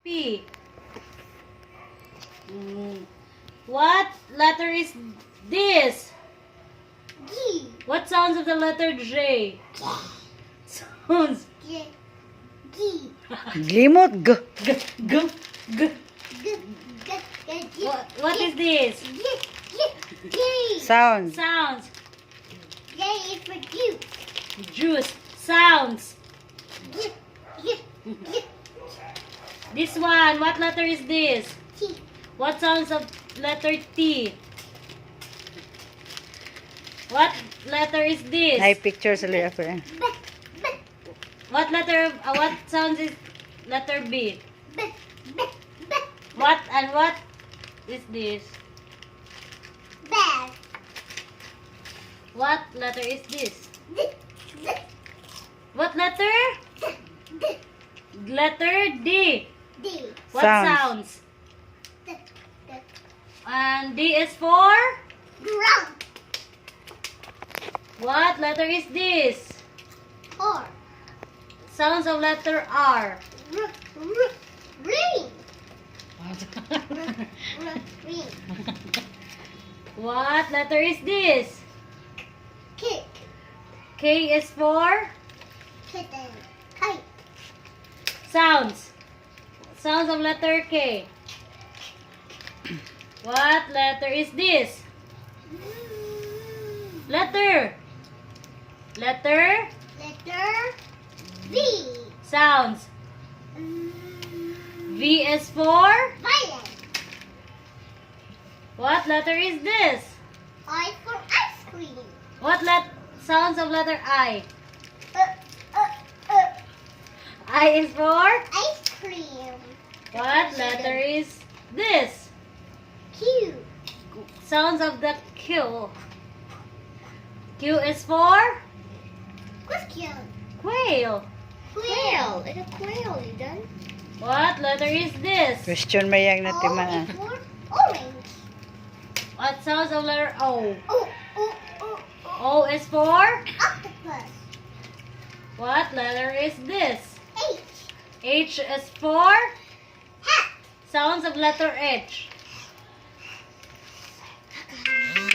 P. What letter is this? G. What sounds of the letter J? Sounds. G. G. Glimot. G. G. G. G. G. G. What is this? G. G. Sounds. Sounds. J is for juice. Juice. Sounds. G. G. G. This one. What letter is this? T. What sounds of letter T? What letter is this? Ay, picture sa lira ko. B. B. What letter? What sounds is letter B? B. B. B. What and what is this? Bag. What letter is this? D. D. What letter? D. Letter D. D. What Sounds. sounds? D. D. And D is for? Drum. What letter is this? R. Sounds of letter R. R. R. Ring. R. R. Ring. What letter is this? Kick. K is for? Kitten. Kite. Sounds. Sounds of letter K. What letter is this? Letter. Letter. Letter V. Sounds. V is for? Violet. What letter is this? I for ice cream. What sounds of letter I? Uh, uh, uh. I is for? Ice cream. What letter is this? Q. Sounds of the Q. Q is for? Question. Quail. Quail. It's a quail, you done? What letter is this? Question mayang na O tima. is for orange. What sounds of letter O? O, O, O, O. O is for? Octopus. What letter is this? H. H is for? Hat. Sounds of letter H.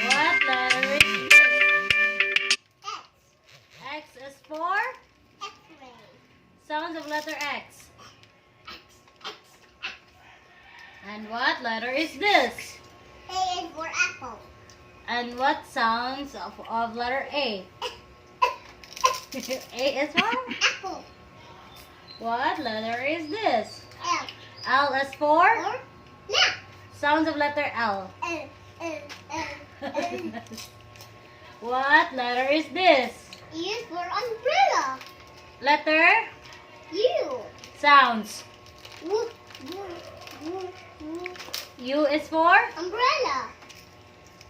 What letter is this? X. X is for? X-ray. Sounds of letter X. X, X, X. And what letter is this? A is for apple. And what sounds of letter A? A is for? Apple. What letter is this? L. L is for? Or nap. Sounds of letter L. L, L, L, L. What letter is this? E is for umbrella. Letter? U. Sounds. W, W, W, W. U is for? Umbrella.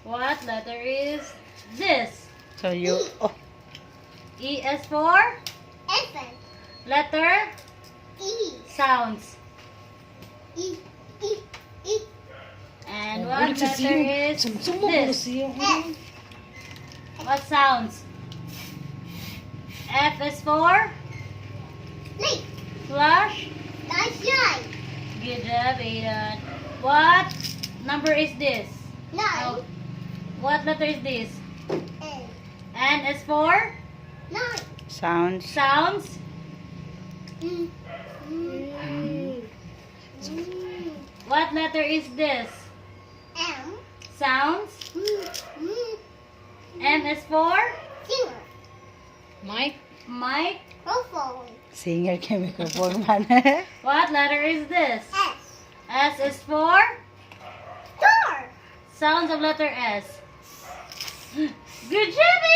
What letter is this? So you, oh, E is for? Elephant. Letter? E. Sounds. E. E. E. And what letter is this? F. What sounds? F is for? Lake. Flush. Nice light. Good job, Aiden. What number is this? Nine. What letter is this? N. N is for? Nine. sounds. Sounds. Mm. Mm. What letter is this? M. Sounds. Mm. Mm. M is for? Singer. Mike. Mike. Microphone. Singer kay microphone man. What letter is this? S. S is for? Door. Sounds of letter S. Good job, Aiden.